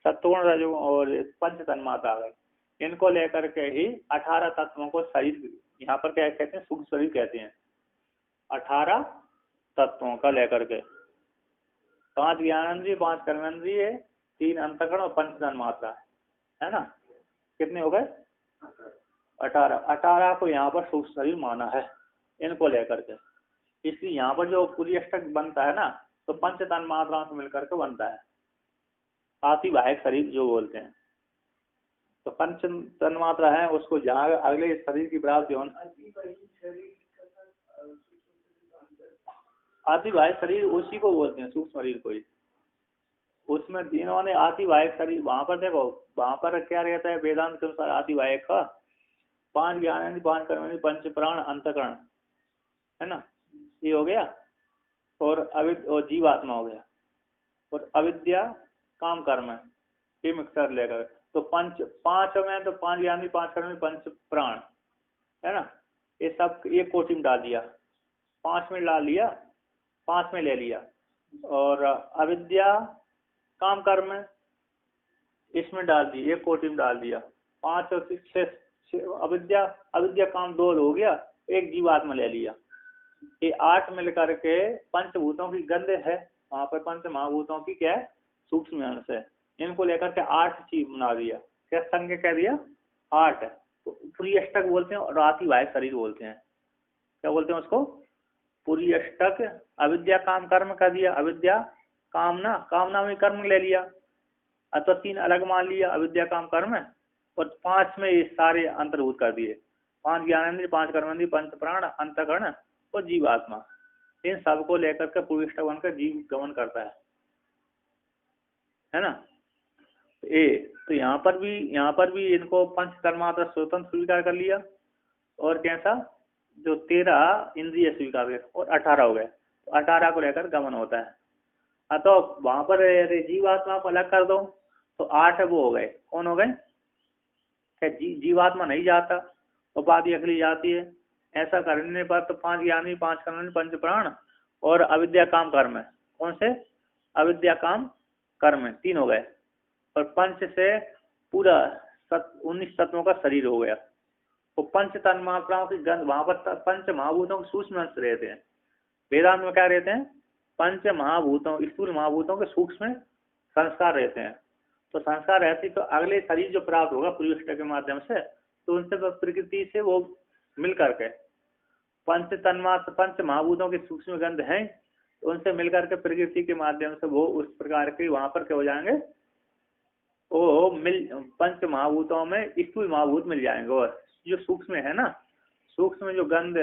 सत्वगुण रजोगुण और पंच तन्मात्रा आ गए, इनको लेकर के ही 18 तत्वों को शरीर, यहाँ पर क्या कहते हैं? सूक्ष्म शरीर कहते हैं। 18 तत्वों का लेकर के 5 ज्ञानेंद्रिय, 5 कर्मेंद्रिय, 3 अंतःकरण और पंच तन्मात्रा है ना। कितने हो गए? 18। 18 को यहाँ पर सूक्ष्म शरीर माना है इनको लेकर के। इसलिए यहाँ पर जो पूरी अष्टक बनता है ना, तो पंच तन्मात्राओं से मिलकर के बनता है, आतिवाहिक शरीर जो बोलते हैं। तो पंच तन्मात्रा है, उसको जहाँ अगले शरीर की प्राप्ति हो, आतिवाहिक शरीर उसी को बोलते हैं, सूक्ष्म शरीर को ही। उसमें इन्होंने आतिवाहिक शरीर, वहां पर देखो, वहां पर क्या रहता है वेदांत के अनुसार? आतिवाहिक का 5 ज्ञानेंद्रिय, 5 कर्मेंद्रिय, पंच प्राण, अंतःकरण है ना, ये हो गया। और जीवात्मा हो गया, और अविद्या काम कर्म है, ये मिक्सर लेकर। तो 5 में तो 5 ज्ञानेंद्रिय, 5 कर्मेंद्रिय, पंच प्राण है ना, ये सब एक कोटि में डाल दिया, 5 में डाल लिया, 5 में ले लिया। और अविद्या काम कर्म है, इसमें डाल दी, एक कोटि में डाल दिया। 5 और 6 अविद्या काम 2 हो गया, एक जीवात्मा ले लिया। ये 8 मिलकर के पंचभूतों की गंध है, वहां पर पंच महाभूतों की क्या है? सूक्ष्म अंश है। इनको लेकर के 8 चीज बना दिया। क्या संज्ञा कह दिया? 8 है। तो पूरी अष्टक बोलते हैं और आतिवाहिक शरीर बोलते हैं। क्या बोलते हैं उसको? पूरी अष्टक। अविद्या काम कर्म कर दिया, अविद्या कामना में कर्म ले लिया, अथवा 3 अलग मान लिया, अविद्या काम कर्म है, और 5 में ये सारे अंतर्भूत कर दिए। 5 ज्ञानेंद्रिय, 5 कर्मेंद्रिय, पंच प्राण, अंतःकरण और जीवात्मा, इन सबको लेकर के पूरी अष्टक बनकर जीव गमन करता है ना। तो यहाँ पर भी इनको पंच तन्मात्रा स्वतंत्र स्वीकार कर लिया, और कैसा? जो 13 इंद्रिय स्वीकार कर, और 18 हो गए। तो 18 को लेकर गमन होता है। तो वहां पर जीवात्मा को अलग कर दो तो 8 वो हो गए। कौन हो गए? जीवात्मा नहीं जाता, उपाधि अगली जाती है। ऐसा करने पर तो 5 ज्ञानी, 5 कर्म, पंच प्राण और अविद्या काम कर्म है। कौन से? अविद्या काम कर्म है, 3 हो गए। और पंच से पूरा 19 तत्वों का शरीर हो गया। तो पंच तन्मात्राओं की गंध, वहां पर पंच महाभूतों के सूक्ष्म अंश रहते हैं। वेदांत में क्या रहते हैं? पंच महाभूतों, स्थूल महाभूतों के सूक्ष्म संस्कार रहते हैं। तो संस्कार रहती तो अगले शरीर जो प्राप्त होगा पूरी अष्टक के माध्यम से, तो उनसे प्रकृति से वो मिल करके पंच तन्मात्र, पंच महाभूतों के सूक्ष्म गंध हैं, तो उनसे मिलकर के प्रकृति के माध्यम से वो उस प्रकार के वहां पर क्या हो जाएंगे? वो पंच महाभूतों में स्थूल महाभूत मिल जाएंगे। और जो सूक्ष्म है ना, सूक्ष्म जो गंध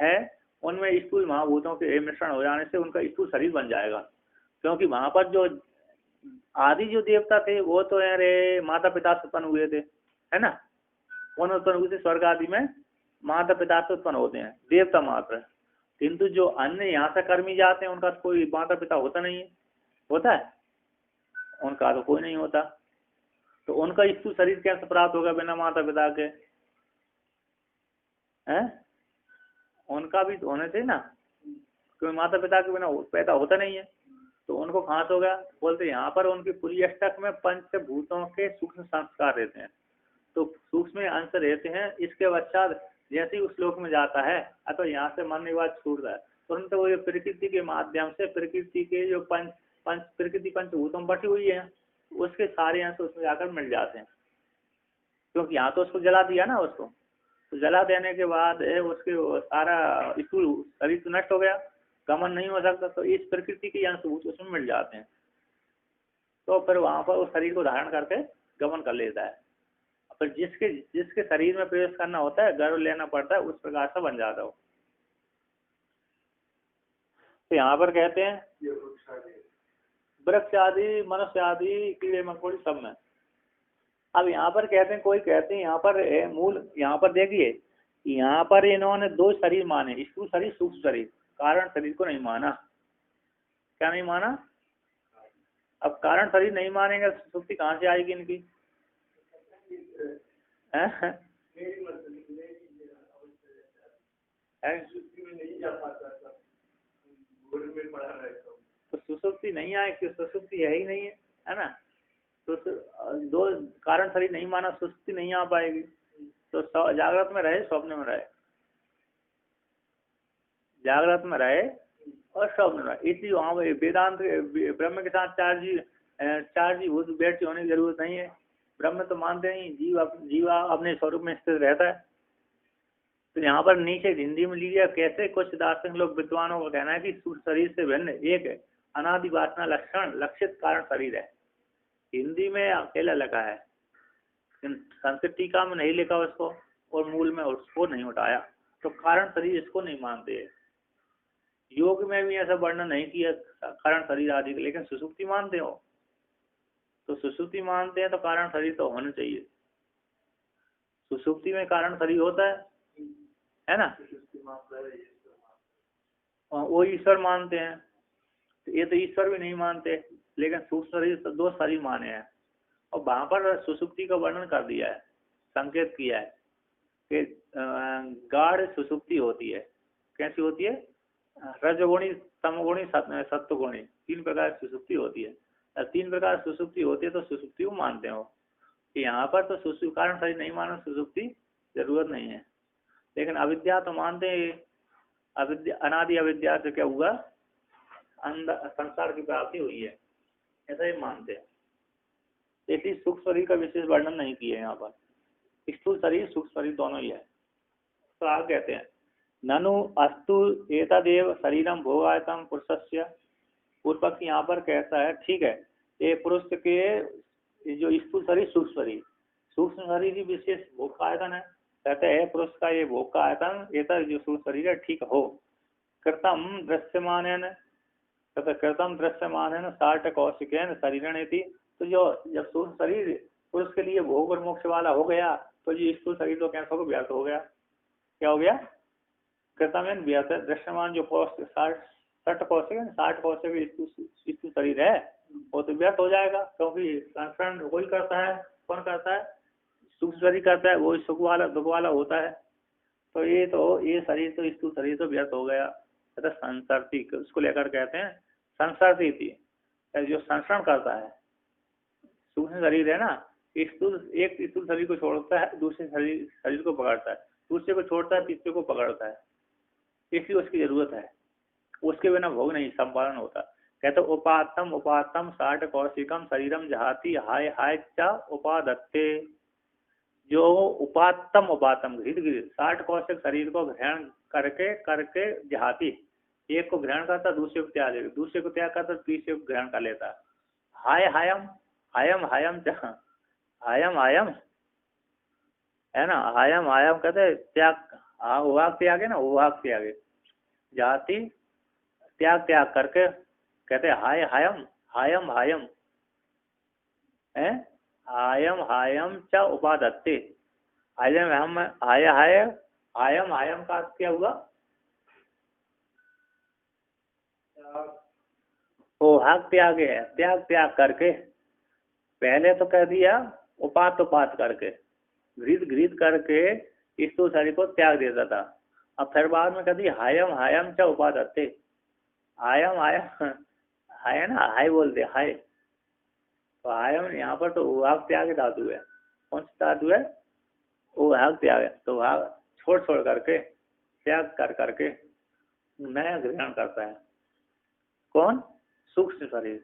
है उनमें स्थूल महाभूतों के मिश्रण हो जाने से उनका स्थूल शरीर बन जाएगा। क्योंकि वहां पर जो आदि जो देवता थे वो तो अरे माता पिता से उत्पन्न हुए थे, है ना। कौन उत्पन्न हुए थे? स्वर्ग आदि में माता पिता से उत्पन्न होते हैं देवता मात्र। किंतु जो अन्य यहाँ से कर्मी जाते हैं उनका तो कोई माता पिता होता नहीं है, होता है? उनका तो कोई नहीं होता। तो उनका स्थूल शरीर कैसे प्राप्त होगा बिना माता पिता के? हैं? उनका भी तो होने चाहिए ना, क्योंकि माता पिता के बिना पैदा होता नहीं है। तो उनको कहाँ से होगा? बोलते यहाँ पर उनके पुरी अष्टक में पंचभूतों के सूक्ष्म संस्कार रहते हैं, तो सूक्ष्म अंश रहते हैं। इसके पश्चात जैसे ही उस लोक में जाता है अथवा यहाँ से मन निवास छूटता है तुरंत वो ये प्रकृति के माध्यम से प्रकृति के जो पंच पंच प्रकृति पंचभूतों बटी हुई है उसके सारे अंश उसमें जाकर मिल जाते हैं। क्योंकि यहाँ तो उसको जला दिया ना, उसको तो जला देने के बाद उसके सारा स्थूल शरीर तो नष्ट हो गया, गमन नहीं हो सकता, तो इस प्रकृति के अंश उसमें मिल जाते हैं। तो फिर वहां पर उस शरीर को धारण करके गमन कर लेता है। फिर जिसके जिसके शरीर में प्रवेश करना होता है गर्भ लेना पड़ता है, उस प्रकार से बन जाता हो। तो यहाँ पर कहते हैं वृक्ष आदि मनुष्य आदि कीड़े मकोड़े सब में। अब यहाँ पर कहते हैं, कोई कहते हैं यहाँ पर मूल, यहाँ पर देखिए यहाँ पर इन्होंने दो शरीर माने, स्थूल शरीर सूक्ष्म शरीर, कारण शरीर को नहीं माना। क्या नहीं माना? अब कारण शरीर नहीं मानेंगे सुक्ति कहाँ से आएगी इनकी? तो सुसुप्ति नहीं आए कि सुसुप्ति है ही नहीं है ना। तो दो कारण शरीर नहीं माना, सुसुप्ति नहीं आ पाएगी। तो जागृत में रहे स्वप्न में रहे, जागृत में रहे और स्वप्न में रहे, इसलिए वहां वेदांत ब्रह्म के साथ चार जीव बैठ होने की जरूरत नहीं है। ब्रह्म तो मानते नहीं, जीवा अपने स्वरूप में स्थित रहता है। तो यहाँ पर नीचे हिंदी में लीजिए कैसे कुछ दार्शनिक लोग विद्वानों का कहना है कि शरीर से भिन्न एक अनादि वासना लक्षण लक्षित कारण शरीर है। हिंदी में अकेला लगा है, संस्कृत टीका में नहीं लिखा उसको और मूल में उसको नहीं उठाया। तो कारण शरीर इसको नहीं मानते। योग में भी ऐसा वर्णन नहीं किया कारण शरीर आदि, लेकिन सुसुप्ति मानते हो। तो सुसुप्ति मानते हैं तो कारण शरीर तो होना चाहिए। सुसुप्ति में कारण शरीर होता है ना। वो ईश्वर मानते हैं, तो ये तो ईश्वर भी नहीं मानते, लेकिन सूक्ष्म शरीर तो दो शरीर माने हैं। और वहां पर सुसुप्ति का वर्णन कर दिया है, संकेत किया है कि गाढ़ सुसुप्ति होती है। कैसी होती है? रजगुणी तमगुणी सत्वगुणी, तीन प्रकार की सुसुप्ति होती है। तीन प्रकार सुसुप्ति होती है तो सुसुप्ति को मानते हो कि यहाँ पर तो सुसुप्ति कारण शरीर नहीं मानो, सुसुप्ति जरूरत नहीं है। लेकिन अविद्या तो मानते हैं, अविद्या अनादि अविद्या से क्या हुआ? संसार की प्राप्ति हुई है, ऐसा ही मानते हैं। इसलिए सूक्ष्म शरीर का विशेष वर्णन नहीं किया यहाँ पर, स्थूल शरीर सूक्ष्म शरीर दोनों ही है। तो आप कहते हैं ननु अस्तु एतदेव शरीरम भोगायतम पुरुषस्य। पूर्व पक्ष यहाँ पर कहता है ठीक है, ये पुरुष के जो स्थूल शरीर सूक्ष्म शरीर ही विशेष भोग का आयतन है। कहते हैं पुरुष का ये भोग का आयतन ये जो सूक्ष्म शरीर है ठीक हो। कृतम दृश्यमान कृतम दृश्यमान है 60 कौशिक शरीर थी। तो जो जब सूक्ष्म शरीर पुरुष के लिए भोग और मोक्ष वाला हो गया तो जो स्थूल शरीर तो कैंसर को व्यर्थ हो गया। क्या हो गया? कृतम व्यर्थ दृश्यमान जो 60 कौशिक स्थूल शरीर है वो तो व्यर्थ हो जाएगा, क्योंकि संस्करण वही करता है। कौन करता है? सूक्ष्म शरीर करता है, वो सुख वाला दुख वाला होता है। तो ये शरीर तो स्थूल शरीर तो व्यर्थ हो गया। संसर्ती उसको लेकर कहते हैं संसर्ती थी, जो संस्करण करता है। सूक्ष्म शरीर है ना, एक स्थूल शरीर को छोड़ता है, दूसरे शरीर को पकड़ता है, दूसरे को छोड़ता है, तीसरे को पकड़ता है। इसलिए उसकी जरूरत है, उसके बिना भोग नहीं संपादन होता। कहते उपात्तम 60 कौशिकम शरीरम जहाती हाय हाय चा उपादत्ते। जो उपात्तम घृत 60 कौशिक शरीर को ग्रहण करके जहाती, एक को ग्रहण करता दूसरे को त्याग देता, दूसरे को त्याग करता तीसरे को ग्रहण कर लेता। हाय हायम हायम हायम है ना, हायम हायम कहते त्याग, उभाग त्याग है ना, उभाग त्याग जाति त्याग करके कहते हाय हायम हायम है। हायम हायम च उपादत्ते। हायम हम हाय हाय हायम हायम का अर्थ क्या हुआ? ओ हक त्याग है, त्याग त्याग करके। पहले तो कह दिया उपात उपात करके, घृत घृत करके स्थूल शरीर को त्याग देता था। अब फिर बाद में कह दिया हायम हायम च उपादत्ते। हायम हायम हाय ना, हाय बोलते हाय। तो हायम यहाँ पर तो उभाग त्याग धातु है। कौन सी धातु है? उभाग त्याग है। तो भाग छोड़ छोड़ करके, त्याग कर करके नया ग्रहण करता है। कौन? सूक्ष्म शरीर।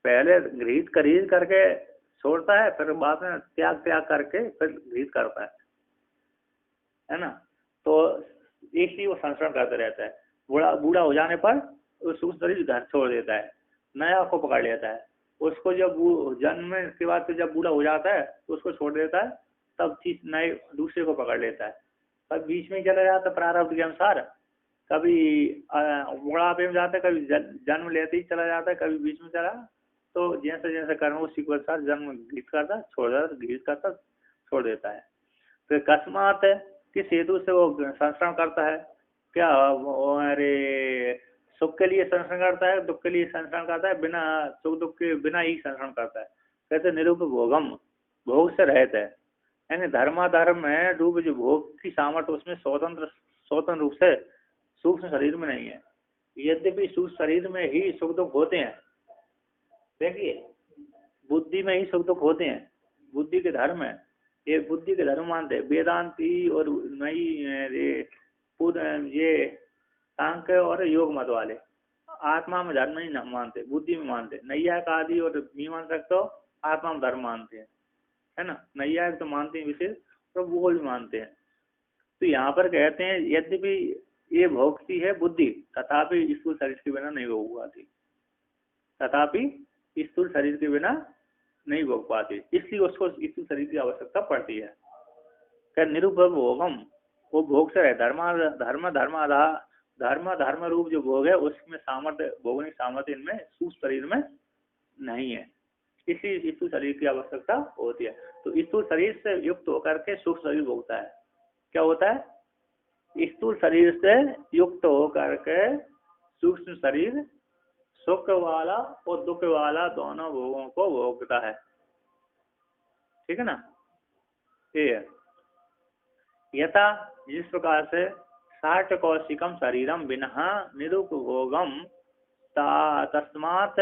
पहले गृहित खरीद करके छोड़ता है, फिर बाद में त्याग त्याग करके फिर गृहित करता है ना। तो एक ही वो संस्करण करते रहता है। बूढ़ा बूढ़ा हो जाने पर वो सूक्ष्म शरीर घर छोड़ देता है, नया को पकड़ लेता है। उसको जब जन्म के बाद फिर जब बूढ़ा हो जाता है तो उसको छोड़ देता है, तब चीज नए दूसरे को पकड़ लेता है। कभी बीच में चला जाता है प्रारब्ध के अनुसार, कभी बुढ़ापे में जाता है, कभी जन्म लेते ही चला जाता है, कभी बीच में चला। तो जैसे जैसे कर्म उसी के अनुसार जन्म गीत करता छोड़ देता, गीत करता छोड़ देता है। फिर कस्मात किस हेतु से वो संस्करण करता है? क्या अरे सुख के लिए संस्करण करता है, दुख के लिए संस्करण करता है? बिना सुख दुख के बिना ही संस्करण करता है। कहते निरुपभोगम, भोग से रहित है। यानी धर्माधर्म में रूप जो भोग की सामर्थ्य उसमें स्वतंत्र स्वतंत्र रूप से सूक्ष्म शरीर में नहीं है। यद्यपि सूक्ष्म शरीर में ही सुख दुख होते हैं। देखिए बुद्धि में ही सुख दुख होते हैं, बुद्धि के धर्म है। ये बुद्धि के धर्म मानते हैं वेदांती और नई ये सांख्य और योग मत वाले। आत्मा में धर्म नहीं मानते, बुद्धि में मानते। नैयायिक आदि और मीमांसक तो आत्मा में धर्म मानते हैं, है ना। नैयायिक तो मानते हैं विशेष, तो वो भी मानते हैं। तो यहाँ पर कहते हैं यद्यपि ये भोगती है बुद्धि, तथापि स्थूल शरीर के बिना नहीं भोग पाती। तथापि स्थूल शरीर के बिना नहीं भोग पाती, इसलिए उसको स्थूल शरीर की आवश्यकता पड़ती है। क्या निरुपभोगम, वो भोग से है। धर्म धर्म रूप जो भोग है उसमें सामर्थ्य, भोगने की सामर्थ्य इनमें सूक्ष्म शरीर में नहीं है, इसलिए स्थूल शरीर की आवश्यकता होती है। तो स्थूल शरीर से युक्त होकर के सूक्ष्म शरीर भोगता है। क्या होता है? स्थूल शरीर से युक्त होकर के सूक्ष्म शरीर सुख वाला और दुख वाला दोनों भोगों को भोगता है। ठीक है ना। ये है यथा जिस प्रकार से 60 कौशिकम शरीरम बिना निरुपभोगम तस्मात्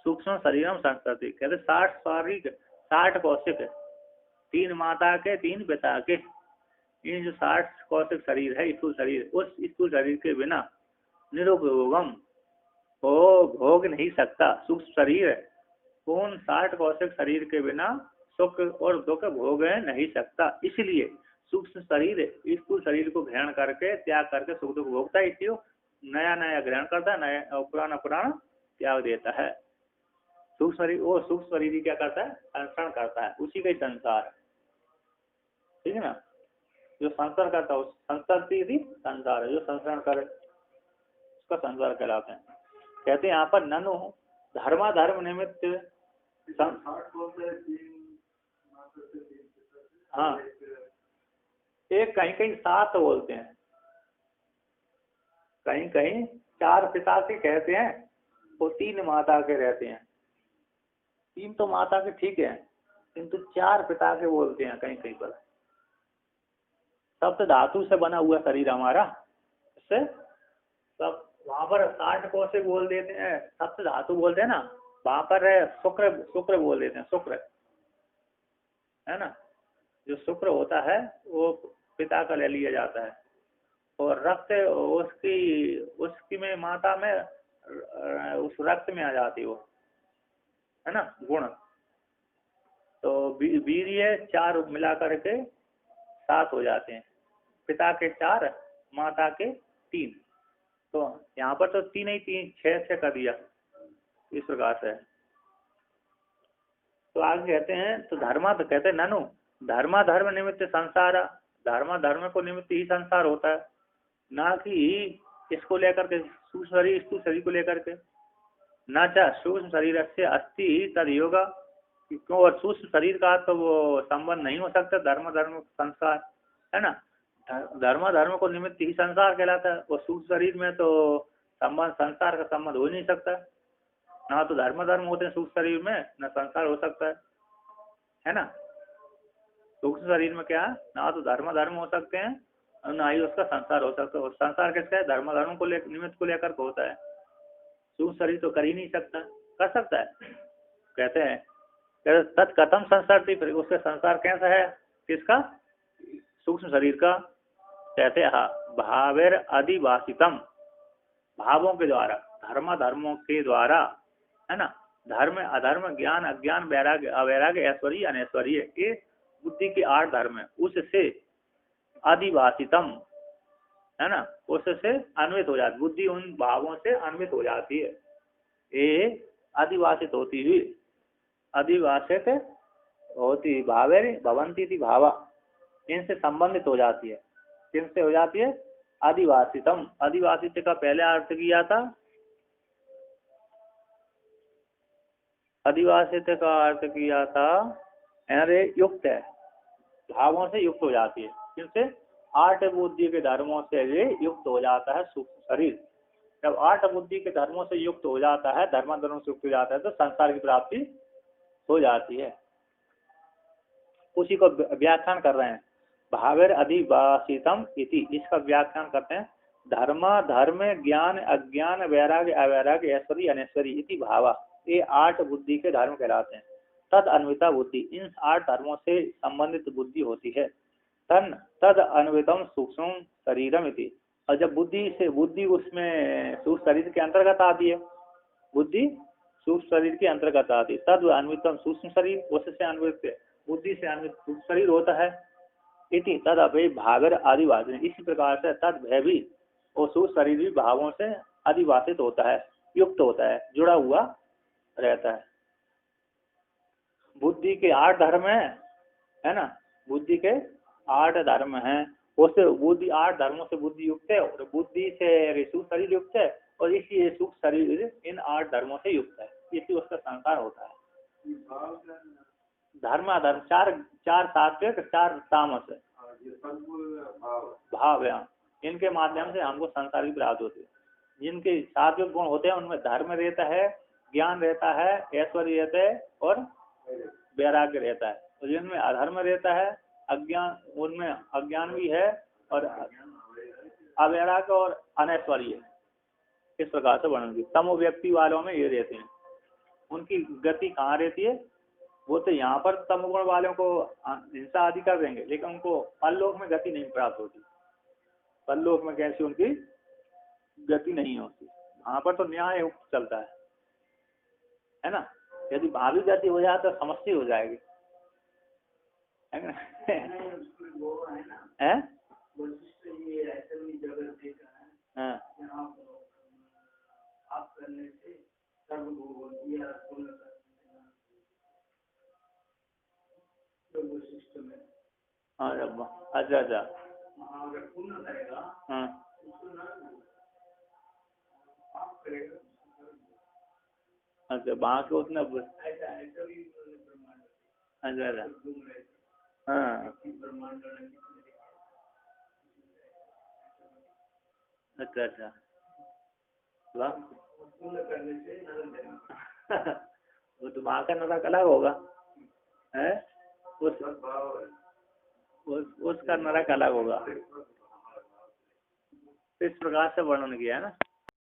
सूक्ष्म शरीरम संस्कृति। कहते 60 शारीरिक 60 कौशिक, 3 माता के 3 पिता के, इन जो 60 कौशिक शरीर है स्थूल शरीर, उस स्थूल शरीर के बिना निरुपभोगम वो भोग नहीं सकता सूक्ष्म शरीर। कौन? 60 कौशिक शरीर के बिना सुख और दुख भोग नहीं सकता, इसलिए सूक्ष्म शरीर स्थूल शरीर को ग्रहण करके त्याग करके सुख दुख भोगता है। इसलिए नया नया ग्रहण करता है, नया पुराना पुराना त्याग देता है। सूक्ष्म शरीर, वो सूक्ष्म शरीर क्या करता है? संस्करण करता है, उसी का ही संसार। ठीक है ना। जो संस्कार करता है उस संस्कृति थी संसार है, जो संस्करण करे उसका संसार कहलाते हैं। कहते हैं यहाँ पर ननु धर्माधर्म निमित्त हाँ, एक कहीं कहीं 7 बोलते हैं, कहीं कहीं 4 पिता से कहते हैं, वो 3 माता के रहते हैं। 3 तो माता के ठीक है, किंतु 4 पिता के बोलते हैं कहीं कहीं पर। सप्त धातु से बना हुआ शरीर हमारा, इससे सब वहां पर 60 को से बोल देते हैं, सप्त धातु बोलते हैं ना, वहां पर शुक्र शुक्र बोल देते हैं, शुक्र है ना। जो शुक्र होता है वो पिता का ले लिया जाता है, और रक्त उसकी उसकी में माता में उस रक्त में आ जाती वो, है ना, गुण। तो वीर्य 4 मिला करके 7 हो जाते हैं, पिता के 4 माता के 3। तो यहाँ पर तो 3 ही 3 6 कर दिया इस प्रकार से। तो आगे कहते हैं तो धर्मा, तो कहते हैं ननु धर्मा धर्म निमित्त संसार, धर्मा धर्म को निमित्त ही संसार होता है, ना कि इसको लेकर के सूक्ष्म शरीर स्थूल शरीर को लेकर के। न च सूक्ष्म शरीर से अस्थि तद योग, क्यों, और सूक्ष्म शरीर का तो वो संबंध नहीं हो सकता धर्म धर्म संस्कार, है ना। धर्म धर्म को निमित्त ही संसार कहलाता है, और सूक्ष्म शरीर में तो संबंध संसार का संबंध हो नहीं सकता। ना तो धर्म धर्म होते हैं सूक्ष्म शरीर में, न संसार हो सकता है ना। सूक्ष्म शरीर में क्या, ना तो धर्म धर्म हो सकते हैं और ना ही उसका संसार हो सकता है। और संसार किसका है, धर्म धर्म को निमित्त को लेकर होता है। सूक्ष्म शरीर तो कर ही नहीं सकता, कर सकता है। कहते हैं तत्कथम संसार थी, फिर उसका संसार कैसा है, किसका, सूक्ष्म शरीर का। कहते हैं भावेर अधिवासितम, भावों के द्वारा, धर्म धर्मों के द्वारा, है ना। धर्म अधर्म ज्ञान अज्ञान वैराग्य अवैराग्य ऐश्वर्य अनैश्वर्य, ये बुद्धि के 8 धर्म है, उससे अधिवासितम, है ना, उससे अन्वित हो जाती बुद्धि, उन भावों से अन्वित हो जाती है। ये अधिवासित होती हुई, अधिवासित होती भावे भवंती थी भावा, इनसे संबंधित हो जाती है। किनसे हो जाती है, अधिवासितम। अधिवासित का पहले अर्थ किया था, अधिवासित का अर्थ किया था अरे युक्त है, भावों से युक्त हो जाती है। किनसे, 8 बुद्धि के धर्मों से ये युक्त हो जाता है सूक्ष्म शरीर। जब 8 बुद्धि के धर्मों से युक्त हो जाता है, धर्म धर्मों से युक्त हो जाता है, तो संसार की प्राप्ति हो जाती है। उसी को व्याख्यान कर रहे हैं, भावेर अधिवासितम इति, इसका व्याख्यान करते हैं, धर्म धर्म ज्ञान अज्ञान वैराग्य अवैराग्य ऐश्वर्य अनैश्वर्य इति भावा, ये 8 बुद्धि के धर्म कहलाते हैं। तद अन्विता बुद्धि, इन 8 धर्मों से संबंधित बुद्धि होती है। तद अन्वितम सूक्ष्म शरीरम इति, और जब बुद्धि उसमें सूक्ष्म शरीर के अंतर्गत आती है, बुद्धि सूक्ष्म शरीर के अंतर्गत आती है, तद अन्वितम सूक्ष्म शरीर, उससे अन्वित बुद्धि से अन्वित सूक्ष्म शरीर होता है। इति तद अभय भागर आदिवासी, इसी प्रकार से तद भय भी और सूक्ष्म शरीर भी भावों से अधिवासित होता है, युक्त होता है, जुड़ा हुआ रहता है। बुद्धि के 8 धर्म है ना, बुद्धि के 8 धर्म हैं, उससे बुद्धि 8 धर्मों से बुद्धि युक्त है, और बुद्धि से सूक्ष्म शरीर युक्त है, और इसी सूक्ष्म शरीर इन 8 धर्मों से युक्त है, इसी उसका संसार होता है। धर्म अधर्म 4 सात्विक 4 तामस भाव, इनके माध्यम से हमको संसार की प्राप्त होती है। जिनके सात्विक गुण होते हैं उनमें धर्म रहता है, ज्ञान रहता है, ऐश्वर्य रहता है और वैराग्य रहता है। तो जिनमें अधर्म रहता है, अज्ञान, उनमें अज्ञान भी है और अवैराग्य और अनैश्वर्य, इस प्रकार से वर्णन की। तमो व्यक्ति वालों में ये रहते हैं, उनकी गति कहाँ रहती है, वो तो यहाँ पर तमोगुण वालों को हिंसा आदि कर देंगे, लेकिन उनको परलोक में गति नहीं प्राप्त होती। परलोक में कैसी उनकी गति नहीं होती, वहां पर तो न्याय चलता है ना। यदि भावी गति हो जाए तो समस्या हो जाएगी, है ना। है अच्छा अच्छा, हाँ अच्छा, वहाँ के उतना अच्छा अच्छा, हाँ अच्छा अच्छा, वो तो वहाँ का नरक अलग होगा, है उसका नरक अलग होगा। इस प्रकार से वर्णन किया है ना।